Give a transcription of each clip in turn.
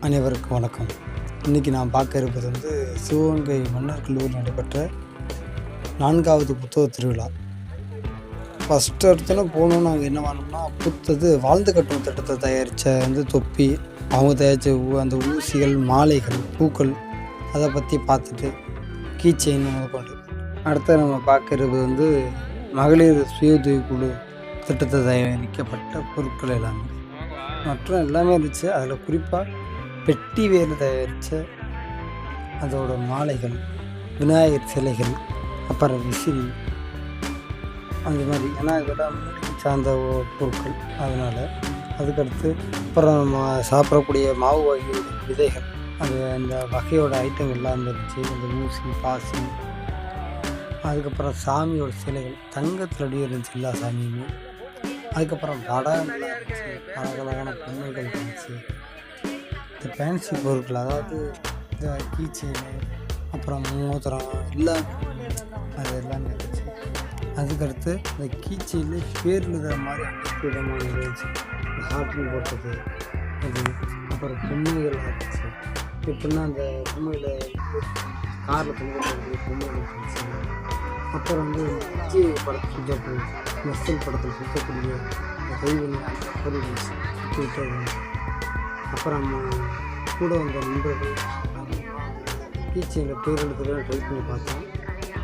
அனைவருக்கும் வணக்கம். இன்றைக்கி நான் பார்க்க இருப்பது சிவகங்கை மன்னர் கல்லூரியில் நடைபெற்ற 4வது புத்தக திருவிழா. ஃபஸ்ட்டு இடத்துல போகணுன்னு நாங்கள் என்ன வாங்கினோம்னா, வாழ்ந்து கட்டும் திட்டத்தை தயாரித்த தொப்பி, அவங்க தயாரித்த அந்த ஊசிகள், மாலைகள், பூக்கள், அதை பற்றி பார்த்துட்டு கீச்செயின் முதற்கொண்டு. அடுத்து நம்ம பார்க்கறது மகளிர் சுய உதவி குழு திட்டத்தை தயாரிக்கப்பட்ட பொருட்கள் எல்லாமே மற்றும் எல்லாமே இருந்துச்சு. அதில் குறிப்பாக பெட்டி வேறு தயாரித்த அதோட மாலைகள், விநாயகர் சிலைகள், அப்புறம் விசிறி, அந்த மாதிரி. ஏன்னா இதெல்லாம் மூலிகை சார்ந்த பொருட்கள். அதனால் அதுக்கடுத்து அப்புறம் நம்ம சாப்பிடக்கூடிய மாவு வகை விதைகள், அது அந்த வகையோட ஐட்டம் எல்லாம் இருந்துச்சு. அந்த ஊசி, பாசி, அதுக்கப்புறம் சாமியோட சிலைகள் தங்கத்தில் அடி இருந்துச்சு எல்லா சாமியுமே. அதுக்கப்புறம் வடகள்லாம் இருந்துச்சு, அழகழகான பொம்மைகள் இருந்துச்சு. இந்த ஃபேன்சி பொருட்கள், அதாவது இந்த கீச்செயின், அப்புறம் மோதிரம் எல்லாம், அது எல்லாமே இருந்துச்சு. அதுக்கடுத்து இந்த கீச்செயின்லேயே பேர் எழுதுகிற மாதிரி அனைத்து விதமான இருந்துச்சு. ஹார்ட்னு போட்டது அது, அப்புறம் பொம்மைகள் இருந்துச்சு. எப்படின்னா அந்த பொம்மையில் காரில் பொம்மைகள் இருந்துச்சு. அப்புறம் விஜய் படத்தில் சுற்றக்கூடிய மெர்சல் படத்தில் சுற்றக்கூடிய கைவினை அந்த பொருள் சுற்றிட்டு. அப்புறம் கூட வந்த நண்பர்கள் கீச்செயினில் பேர் எழுதுறதுலாம் ட்ரை பண்ணி பார்த்தோம்.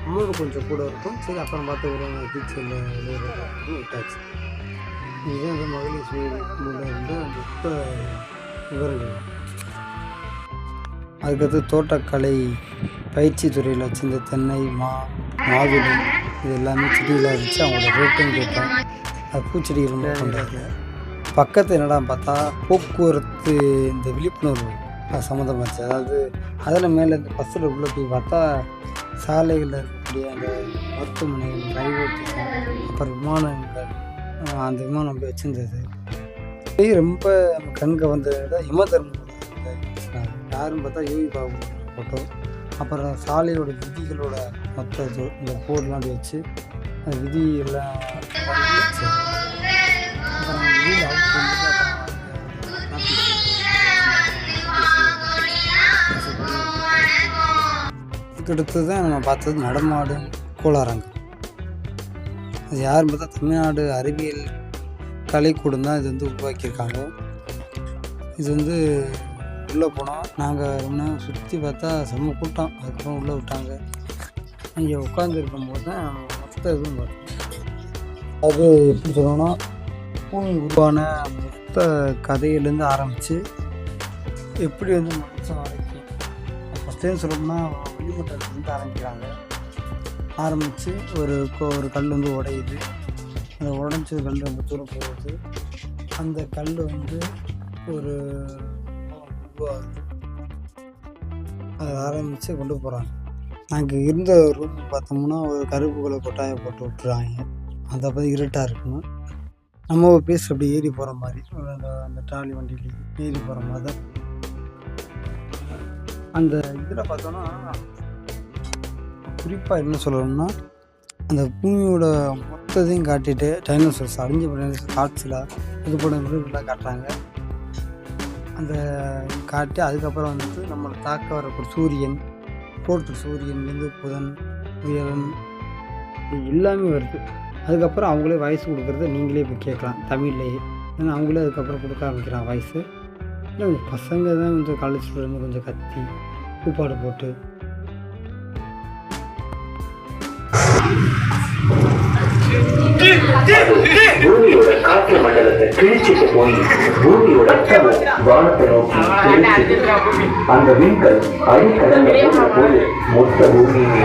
அமௌண்ட் கொஞ்சம் கூட இருக்கும். சரி, அப்புறம் பார்த்து ஒரு கீச்செயினில் எழுதுறது விட்டாச்சு. இதுதான் அந்த மகளிர் சுய இருந்த மொத்த விவரங்கள். அதுக்கடுத்து தோட்டக்கலை பயிற்சி துறையில் வச்சுருந்த தென்னை, மாதுளை, இது எல்லாமே செடிகளாக இருந்துச்சு. அவங்களோட ரேட்டும் கேட்டோம். அது பூச்செடிகள் ரொம்ப பண்ணுறாங்க. பக்கத்து என்னடா பார்த்தா போக்குவரத்து இந்த விழிப்புணர்வு சம்மந்தமாச்சு. அதாவது அதில் மேலே இந்த பஸ்ஸில் உள்ளே போய் பார்த்தா சாலைகளில் இருக்கக்கூடிய அந்த மருத்துவமனைகள், ரயில்வே ஸ்டேஷன், அப்புறம் விமானங்கள், அந்த விமானம் அப்படி வச்சுருந்தது. ரொம்ப கண்க வந்தது இமதர்மோட யாருன்னு பார்த்தா யோகி பாபு ஃபோட்டோ. அப்புறம் சாலையோட விதிகளோட மொத்த இந்த போர்டெலாம் அப்படி வச்சு அந்த விதி எல்லாம் வச்சு. அப்புறம் வெளியில் இதுக்கடுத்து தான் நம்ம பார்த்தது நடமாடும் கோளாரங்கம். அது யாருன்னு பார்த்தா தமிழ்நாடு அறிவியல் கலைக்கூடம் தான் இது உருவாக்கியிருக்காங்க. இது உள்ளே போனோம். நாங்கள் ரொம்ப சுற்றி பார்த்தா செம்ம கூட்டம். அதுக்கப்புறம் உள்ளே விட்டாங்க. இங்கே உட்காந்துருக்கும்போது தான் மொத்த இதுவும் பார்த்தோம். அது எப்படி சொல்லணும்னா, பூமி உருவான மொத்த கதையிலேருந்து ஆரம்பித்து எப்படி மனுஷன் வரைக்கும் ஃபஸ்ட் டைம் சொல்லணும்னா வெளிமட்டத்துலேருந்து ஆரம்பித்து ஒரு கல் உடையுது. அந்த உடஞ்ச கல் ரொம்ப தூரம் போகுது. அந்த கல் ஒரு அதை ஆரம்பித்து கொண்டு போகிறாங்க. நாங்கள் இருந்த ரூம் பார்த்தோம்னா ஒரு கருப்புகளை கொட்டாயை போட்டு விட்டுறாங்க. அதை பார்த்து இருட்டாக இருக்கணும். நம்ம பேசி அப்படி ஏறி போகிற மாதிரி அந்த ட்ராலி வண்டியில் ஏறி போகிற மாதிரி தான். அந்த இதில் பார்த்தோன்னா குறிப்பாக என்ன சொல்லணும்னா, அந்த பூமியோட மொத்தத்தையும் காட்டிட்டு டைனோசர்ஸ் அழிஞ்சு போன காட்சியில் இது போட மிருகங்களாக காட்டுறாங்க. அந்த காட்டி அதுக்கப்புறம் நம்மளை தாக்க வரக்கூடிய சூரியன், சூரியன்லேருந்து புதன், வியலன், இது எல்லாமே வருது. அதுக்கப்புறம் அவங்களே வயசு கொடுக்குறத நீங்களே இப்போ கேட்கலாம் தமிழ்லேயே. ஏன்னா அவங்களே அதுக்கப்புறம் கொடுக்க ஆரம்பிக்கிறாங்க வயசு. இல்லை பசங்க தான் காலேஜ் ஸ்டூடெண்ட் கொஞ்சம் கத்தி கூப்பாடு போட்டு பூமியோட காற்று மண்டலத்தை கிழிச்சிட்டு போய் பூமியோட வானத்தை நோக்கி அந்த விண்கள் அடிக்கடல்ல போது மொத்த பூமியை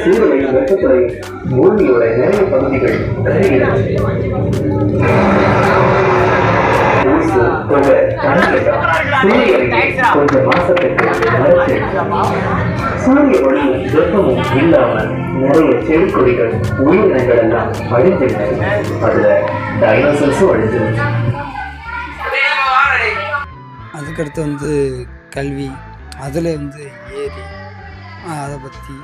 சூழலையும் வெப்பத்துறையும் பூமியோட நிறைய பகுதிகள் தொகை சூரிய கொஞ்சம் மாசத்துக்கு மறைச்சு சூரிய ஒளி வெப்பமும் இல்லாம நிறைய செடி கொடிகள் உயிரினங்கள் எல்லாம் அழிஞ்சிருச்சு. அதுல டைனோசர்ஸும் அழிஞ்சிருச்சு. அதுக்கடுத்து வந்து கல்வி, அதில் வந்து ஏரி, அதை பற்றி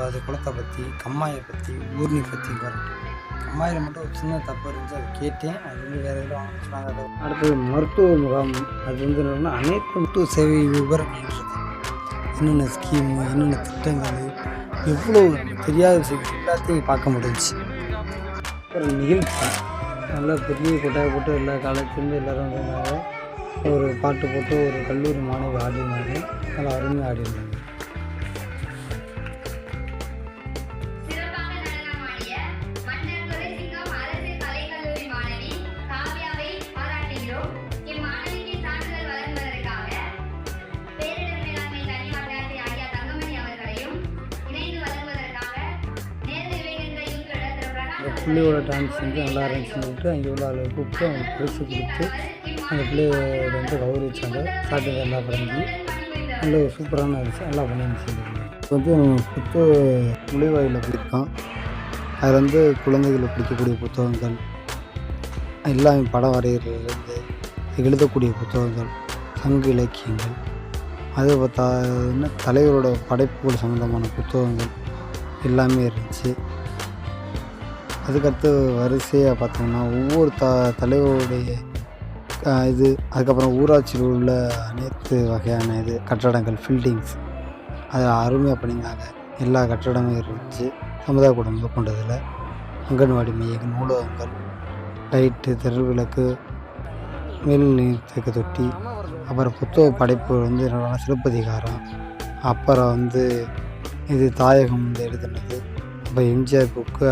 அது குளத்தை பற்றி, கம்மாயை பற்றி, ஊர்னி பற்றி வரட்டும். கம்மாயில் மட்டும் ஒரு சின்ன தப்பு இருந்துச்சு, அதை கேட்டேன். அது வந்து வேறு எதுவும் சொன்னாங்க. அடுத்தது மருத்துவ முகாம். அது வந்து என்னென்னா அனைத்து மருத்துவ சேவை விவரங்கள் இருக்குது. என்னென்ன ஸ்கீமு, என்னென்ன திட்டங்கள், எவ்வளோ தெரியாத விஷயங்கள் எல்லாத்தையும் பார்க்க முடிஞ்சிச்சு. அப்புறம் நிகழ்ச்சி நல்லா பெரிய கொட்டாயை போட்டு எல்லா காலேஜ்லேருந்து எல்லோரும் வந்தாங்க. ஒரு பாட்டு போட்டு ஒரு கல்லூரி மாணவி ஆடினாங்க. நல்லா அருமையாக ஆடினாங்க. பிள்ளையோட டான்ஸ் வந்து நல்லா இருந்துச்சுன்னு சொல்லிட்டு அங்கே உள்ள ஆளை கூப்பிட்டு அவங்களுக்கு பரிசு கொடுத்து அந்த பிள்ளையோட வந்து கௌரவிச்சாங்க. சாப்பிட்டு நல்லா பண்ணி நல்ல ஒரு சூப்பரான இருந்துச்சு, நல்லா பண்ணிருந்துச்சு. இப்போ வந்து புத்தக நுழைவாயில் போயிருக்கோம். அது வந்து குழந்தைகளை படிக்கக்கூடிய புத்தகங்கள் எல்லாமே, படம் வரைகிறதுலேருந்து எழுதக்கூடிய புத்தகங்கள், சங்க இலக்கியங்கள், அது பார்த்தா தலைவரோட படைப்புகள் சம்மந்தமான புத்தகங்கள் எல்லாமே இருந்துச்சு. அதுக்கடுத்து வரிசையாக பார்த்தோம்னா ஒவ்வொரு தலைவருடைய இது, அதுக்கப்புறம் ஊராட்சியில் உள்ள அனைத்து வகையான இது கட்டடங்கள், பில்டிங்ஸ் அதை அருமையாக பண்ணியிருந்தாங்க. எல்லா கட்டடமும் இருந்துச்சு. சமுதாய கூடம் கொண்டதில் அங்கன்வாடி மையங்கள், நூலகங்கள், லைட்டு, தெருவிளக்கு, மேல்நீர் தேக்க தொட்டி, அப்புறம் புத்தக படைப்பு வந்து என்னோட சிலப்பதிகாரம், அப்புறம் வந்து இது தாயகம் வந்து எழுதுனது, இப்போ எம்ஜிஆர் புக்கு,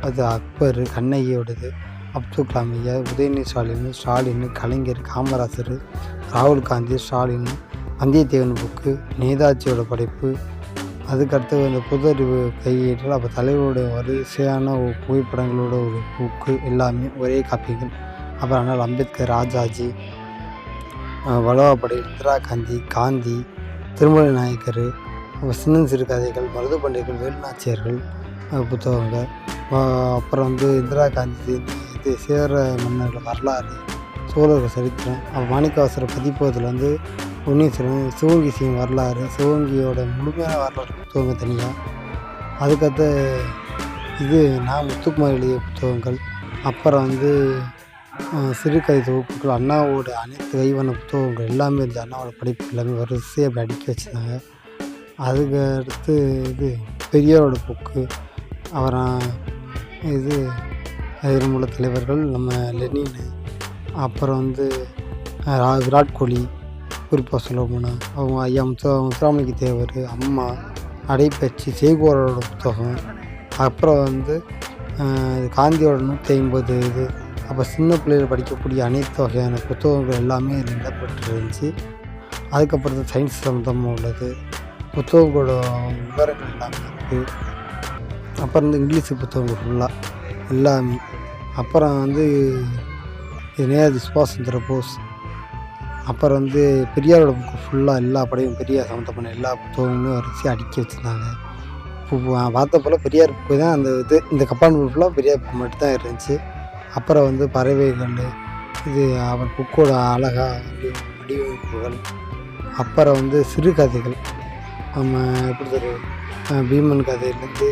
அது அக்பர், கண்ணகியோடது, அப்துல் கலாம் ஐயா, உதயநிதி ஸ்டாலின், கலைஞர், காமராஜர், ராகுல் காந்தி, ஸ்டாலின், வந்தியத்தேவன் புக்கு, நேதாஜியோட படைப்பு, அதுக்கடுத்து அந்த பொது அறிவு கையேற்றல், அப்போ தலைவருடைய வரிசையான புகைப்படங்களோட ஒரு புக்கு எல்லாமே ஒரே காப்பிகள். அப்புறம் ஆனால் அம்பேத்கர், ராஜாஜி, வல்லபாய், இந்திரா காந்தி, காந்தி, திருமலை நாயக்கர், சின்ன சிறு கதைகள், மருது பண்டிகைகள், வேலுநாச்சியார்கள் புத்தகங்கள், அப்புறம் வந்து இந்திரா காந்தி இது சேர மன்னர்கள் வரலாறு, சோழர்கள் சரித்திரம், மாணிக்கவாசகர் பதிப்பகத்தில் வந்து பொன்னீஸ்வரன், சிவகங்கை சிங் வரலாறு, சிவகங்கையோட முழுமையான வரலாறு புத்தகங்கள் தனியாக. அதுக்கடுத்து இது நான் முத்துக்குமார் எழுதிய புத்தகங்கள், அப்புறம் வந்து சிறுகதை தொகுப்புகள், அண்ணாவோட அனைத்து கைவண்ண புத்தகங்கள் எல்லாமே இருந்துச்சு. அண்ணாவோட படிப்பு எல்லாமே வரிசையாக அப்படி அடுக்கி வச்சுருந்தாங்க. அதுக்கு அடுத்து இது பெரியாரோட புக்கு, அப்புறம் இது இருமுள்ள தலைவர்கள், நம்ம லெனின், அப்புறம் வந்து விராட் கோலி, குறிப்பாக சொல்ல போனால் அவங்க ஐயா முத்துராமலிங்க தேவர், அம்மா, நடைபயிற்சி, சேகோரோட புத்தகம், அப்புறம் வந்து காந்தியோட 150 இது, அப்போ சின்ன பிள்ளைகள் படிக்கக்கூடிய அனைத்து வகையான புத்தகங்கள் எல்லாமே இதில் இடம்பெற்று இருந்துச்சு. அதுக்கப்புறம் சயின்ஸ் சம்மந்தமாக உள்ளது, புத்தகங்களோட விவரங்கள் எல்லாமே இருக்குது. அப்புறம் வந்து இங்கிலீஷ் புத்தகங்கள் ஃபுல்லாக எல்லாமே. அப்புறம் வந்து நேதாஜி சுபாஷ் சந்திர போஸ், அப்புறம் வந்து பெரியாரோட புக்கு ஃபுல்லாக எல்லா படையும் பெரியார் சம்மந்தமான எல்லா புத்தகங்களும் வரிசையாக அடுக்கி வச்சுருந்தாங்க. இப்போ பார்த்த போல் பெரியார் புக்கு தான் அந்த இது, இந்த கப்பான் ஃபுல்லாக பெரியார் புக்கு மட்டும்தான் இருந்துச்சு. அப்புறம் வந்து பறவைகள் இது, அவர் புக்கோட அழகாக வடிவமைப்புகள், அப்புறம் வந்து சிறுகதைகள், நம்ம எப்படி சொல்கிறது, பீமன் கதையிலேருந்து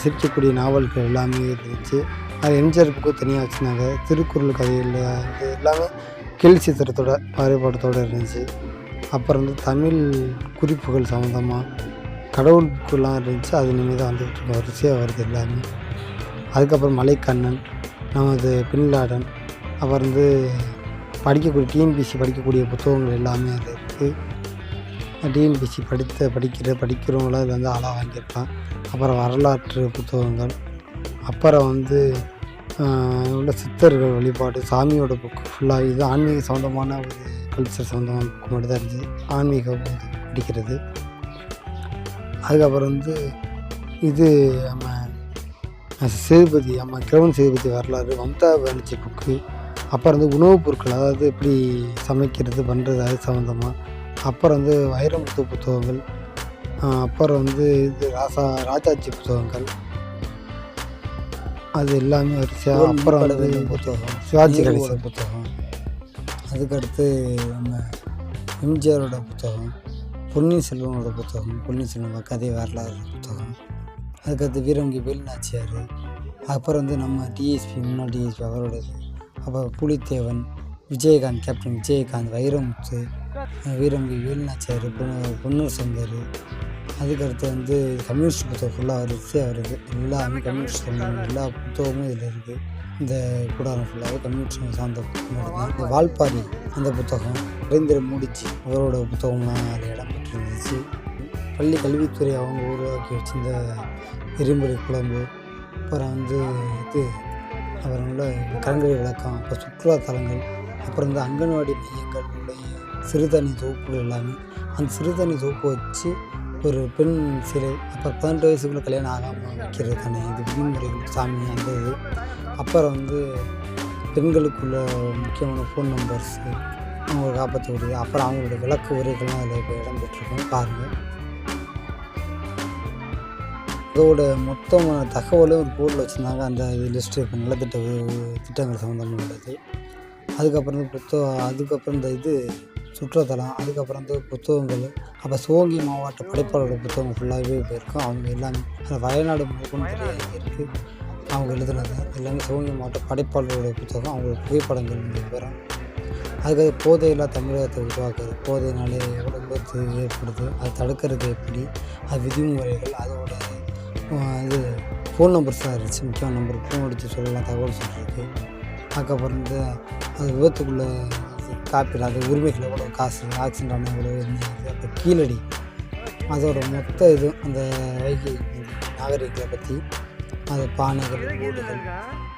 சிரிக்கக்கூடிய நாவல்கள் எல்லாமே இருந்துச்சு. அது எம்ஜிஆர் புக்கு தனியாக வச்சுருந்தாங்க. திருக்குறள் கதையில் இது எல்லாமே கேலி சித்திரத்தோட வரைபடத்தோடு இருந்துச்சு. அப்புறம் வந்து தமிழ் குறிப்புகள் சம்மந்தமாக கடவுள் புக்குலாம் இருந்துச்சு. அது இனிமேல் தான் வந்துக்கிட்டு இருக்க வரிசையாக வருது எல்லாமே. அதுக்கப்புறம் மலைக்கண்ணன், நமது பின்லாடன், அப்புறம் வந்து படிக்கக்கூடிய டிஎன்பிசி படிக்கக்கூடிய புத்தகங்கள் எல்லாமே அது இருக்குது. டிஎன்பிசி படிக்கிறவங்களாம் இதில் வந்து ஆளாக வாங்கியிருக்கலாம். அப்புறம் வரலாற்று புத்தகங்கள், அப்புறம் வந்து உள்ள சித்தர்கள் வழிபாடு, சாமியோட புக்கு ஃபுல்லாக இது ஆன்மீக சம்மந்தமான ஒரு கல்ச்சர் சம்மந்தமான புக்கு மட்டும் தான் இருந்துச்சு, ஆன்மீகம் படிக்கிறது. அதுக்கப்புறம் வந்து இது நம்ம சேதுபதி, நம்ம கிரவன் சேதுபதி வரலாறு, மம்தா பானர்ஜி புக்கு, அப்புறம் வந்து உணவுப் பொருட்கள், அதாவது எப்படி சமைக்கிறது பண்ணுறது அது சம்மந்தமாக. அப்புறம் வந்து வைரமுத்து புத்தகங்கள், அப்புறம் வந்து இது ராஜாஜி புத்தகங்கள், அது எல்லாமே வரிசையாக. அப்புறம் வந்து புத்தகம் சிவாஜி கணேசன் புத்தகம், அதுக்கடுத்து நம்ம எம்ஜிஆரோட புத்தகம், பொன்னியின் செல்வனோட புத்தகம், பொன்னியின் செல்வன் கதை வரலாறு புத்தகம், அதுக்கடுத்து வீரங்கி வேலுநாச்சியார், அப்புறம் வந்து நம்ம டிஎஸ்பி முன்னாள் டிஎஸ்பி அவரோடது, அப்புறம் புலித்தேவன், விஜயகாந்த், கேப்டன் விஜயகாந்த், வைரமுத்து, வீரங்கி வேலுநாச்சியார், பொன்னூர் சங்கர், அதுக்கடுத்து வந்து கம்யூனிஸ்ட் புத்தகம் ஃபுல்லாக வரிசையாக வருது. எல்லாமே கம்யூனிஸ்ட் எல்லா புத்தகமும் இதில் இருக்குது. இந்த கூடாரம் ஃபுல்லாகவே கம்யூனிஸ்ட் சார்ந்த புத்தகம் மட்டும்தான். இந்த வால்பாரி அந்த புத்தகம், நரேந்திர மோடிஜி அவரோட புத்தகம்லாம் அதில் இடம் பெற்றிருந்துச்சு. பள்ளி கல்வித்துறை அவங்க உருவாக்கி வச்சிருந்த எரிமுறை குழம்பு, அப்புறம் வந்து இது அப்புறம் உள்ள கலங்கரை விளக்கம், அப்புறம் சுற்றுலாத்தலங்கள், அப்புறம் வந்து அங்கன்வாடி மையங்கள் உடைய சிறுதண்ணி தொகுப்புகள் எல்லாமே. அந்த சிறுதண்ணி தொகுப்பு வச்சு ஒரு பெண் சிறை, அப்புறம் 18 வயசுக்குள்ளே கல்யாணம் ஆகாமல் வைக்கிறதுக்கான இது விதிமுறைகள் சாமி அந்த இது. அப்புறம் வந்து பெண்களுக்குள்ள முக்கியமான ஃபோன் நம்பர்ஸு, அவங்களை காப்பாற்றக்கூடியது, அப்புறம் அவங்களோட விளக்க உரைகள்லாம் அதில் இப்போ இடம் பெற்றிருக்கோம் பாருங்கள். அதோட மொத்தமான தகவலும் ஒரு போர்டில் வச்சுருந்தாங்க. அந்த இது லிஸ்ட்டு இப்போ நலத்திட்ட திட்டங்கள் சம்மந்தமானது. அதுக்கப்புறம் அதுக்கப்புறம் இந்த இது சுற்றுலாத்தலம், அதுக்கப்புறம் வந்து புத்தகங்கள், அப்போ சிவகங்கை மாவட்ட படைப்பாளரோட புத்தகம் ஃபுல்லாகவே இப்போ இருக்கும். அவங்க எல்லாமே அந்த வயநாடு முதற்கொண்டு நிறைய இருக்குது. அவங்க எழுதுனது எல்லாமே சிவகங்கை மாவட்ட படைப்பாளரோட புத்தகம், அவங்களோட புகைப்படங்கள் விவரம். அதுக்கு போதையில்லா தமிழகத்தை உருவாக்குறது, போதையினாலே எவ்வளோ விபத்து ஏற்படுது, அது தடுக்கிறது எப்படி, அது விதிமுறைகள், அதோட இது ஃபோன் நம்பர்ஸாக இருந்துச்சு. முக்கியமான நம்பர் ஃபோன் அடித்து சொல்லலாம், தகவல் சொல்கிறதுக்கு. அதுக்கப்புறம் வந்து அது விபத்துக்குள்ளே காப்பீடு, அது உரிமைகள் எவ்வளோ காசு, ஆக்சிடென்ட் ஆனால் எவ்வளோ இருந்தது, அப்போ கீழடி, அதோட மொத்த இது அந்த வைகை நாகரிகங்களை பற்றி, அது பானைகள், வீடுகள்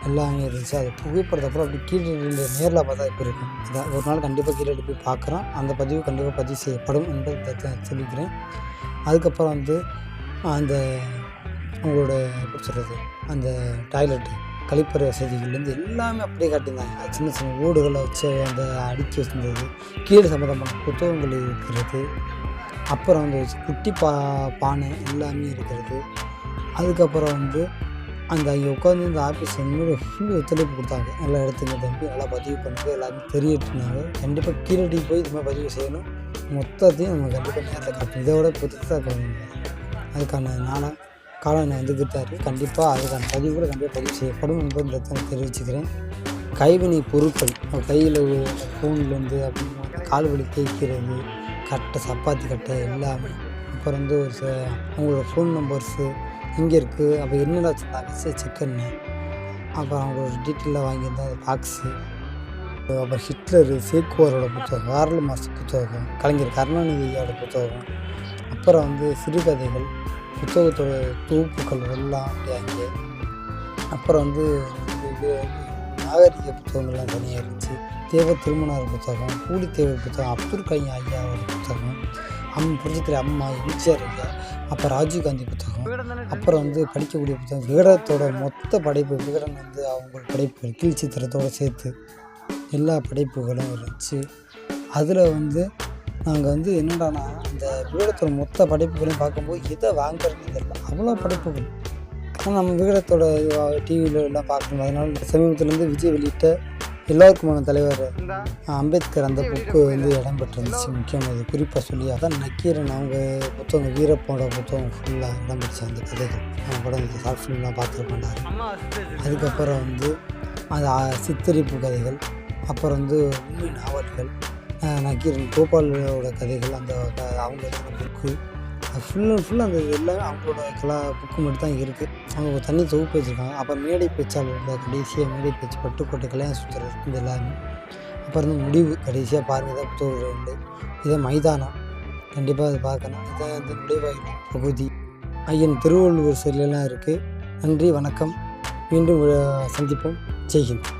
எல்லாமே இருந்துச்சு. அது புகைப்படத்தை அப்புறம் அப்படி கீழடி நேரில் பார்த்தா இப்போ இருக்கும். அதான் ஒரு நாள் கண்டிப்பாக கீழடி போய் பார்க்குறோம். அந்த பதிவு கண்டிப்பாக பதிவு செய்யப்படும் என்பதை சொல்லிக்கிறேன். அதுக்கப்புறம் வந்து அந்த அவங்களோட எப்படி சொல்கிறது, அந்த டாய்லெட்டு கழிப்பறை வசதிகள்லேருந்து எல்லாமே அப்படியே காட்டியிருந்தாங்க. சின்ன சின்ன ஓடுகளை வச்சு அந்த அடுக்கி வச்சுருந்தது, கீழே சம்மந்தமான புத்தகங்கள் இருக்கிறது, அப்புறம் வந்து குட்டி பானை எல்லாமே இருக்கிறது. அதுக்கப்புறம் வந்து அந்த அங்கே உட்காந்து இந்த ஆஃபீஸ் வந்து ஃபுல் ஒத்துழைப்பு கொடுத்தாங்க. நல்லா எடுத்துங்க தம்பி, நல்லா பதிவு பண்ணுறது எல்லாமே தெரியட்டுனாங்க. கண்டிப்பாக கீழடி போய் இது மாதிரி பதிவு செய்யணும். மொத்தத்தையும் நம்ம கண்டிப்பாக நேரில் காட்டணும். இதோட புதுசாக அதுக்கான காலம் வந்துக்கிட்டு இருக்குது. கண்டிப்பாக அதுக்கான பதிவு கூட கண்டிப்பாக பதிவு செய்யப்படும் என்பதை தெரிவிச்சுக்கிறேன். கைவினை பொருட்கள், கையில் ஃபோன்லேருந்து அப்படின்னு கால் வலி தேய்க்கிறது, கட்டை, சப்பாத்தி கட்டை எல்லாமே. அப்புறம் வந்து அவங்களோட ஃபோன் நம்பர்ஸு இங்கே இருக்குது, அப்போ என்னென்ன வச்சுருந்தாங்க சிக்கன்னு, அப்புறம் அவங்களோட டீட்டெயிலாக வாங்கியிருந்தா அது பாக்ஸு, அப்புறம் ஹிட்லரு, சேக்குவாரோட புத்தகம், கார்ல் மார்க்ஸ் புத்தகம், கலைஞர் கருணாநிதியோட புத்தகம், அப்புறம் வந்து சிறுகதைகள், புத்தகத்தோட தொகுப்புகள் எல்லாம் அங்கே. அப்புறம் வந்து இது நாகரிக புத்தகங்கள்லாம் தனியாக இருந்துச்சு. தேவ திருமணர் புத்தகம், பூலித்தேவர் புத்தகம், அப்துல் கலாம் ஐயாவோட புத்தகம், புரட்சித்துறை அம்மா, எம்ஜிஆர் ஐயா, அப்புறம் ராஜீவ்காந்தி புத்தகம், அப்புறம் வந்து படிக்கக்கூடிய புத்தகம், விகடத்தோட மொத்த படைப்பு, விகடன் வந்து அவங்க படைப்பு கீழ் சித்திரத்தோடு சேர்த்து எல்லா படைப்புகளும் இருந்துச்சு. அதில் வந்து நாங்கள் வந்து என்னடானா அந்த விகடத்தோட மொத்த படைப்புகளையும் பார்க்கும்போது எதை வாங்குறதுன்னு தெரியல, அவ்வளோ படைப்புகள். ஆனால் நம்ம விகடத்தோட டிவியில் எல்லாம் பார்க்கணும். அதனால சமீபத்துலேருந்து விஜய் வெளியிட்ட எல்லோருக்குமான தலைவர் அம்பேத்கர் அந்த புக்கு வந்து இடம் பெற்றிருந்துச்சு. முக்கியமாக குறிப்பாக சொல்லி அதான் நக்கீரன் அவங்க புத்தகம், வீரப்போட புத்தகம் ஃபுல்லாக இடம் பெற்ற அந்த கதைகள் அவங்க கூட இந்த ஷார்ட் ஃபிலிம்லாம் பார்த்துருப்பாண்டாரு. அதுக்கப்புறம் வந்து அந்த சித்தரிப்பு கதைகள், அப்புறம் வந்து உண்மை நாவல்கள், நக்கீரன் கோபாலோட கதைகள், அந்த அவங்க புக்கு ஃபுல் அண்ட் ஃபுல் அந்த எல்லாமே அவங்களோட புக்கு மட்டும் தான் இருக்குது. அவங்க தனி தொகுப்பு வச்சுருக்காங்க. அப்புறம் மேடை பேச்சாளர்கள் கடைசியாக மேடை பேச்சு, பட்டுக்கோட்டை, கல்யாண சுற்றுறது, இந்த எல்லாமே. அப்புறம் வந்து முடிவு கடைசியாக பாருங்கள் தான் புத்தகம் உண்டு. இதை மைதானம் கண்டிப்பாக அதை பார்க்கணும். இதை வந்து நுழைவாயில் பகுதி, ஐயன் திருவள்ளுவர் சிலையெல்லாம் இருக்குது. நன்றி, வணக்கம், மீண்டும் சந்திப்போம். ஜெய்ஹிந்த்.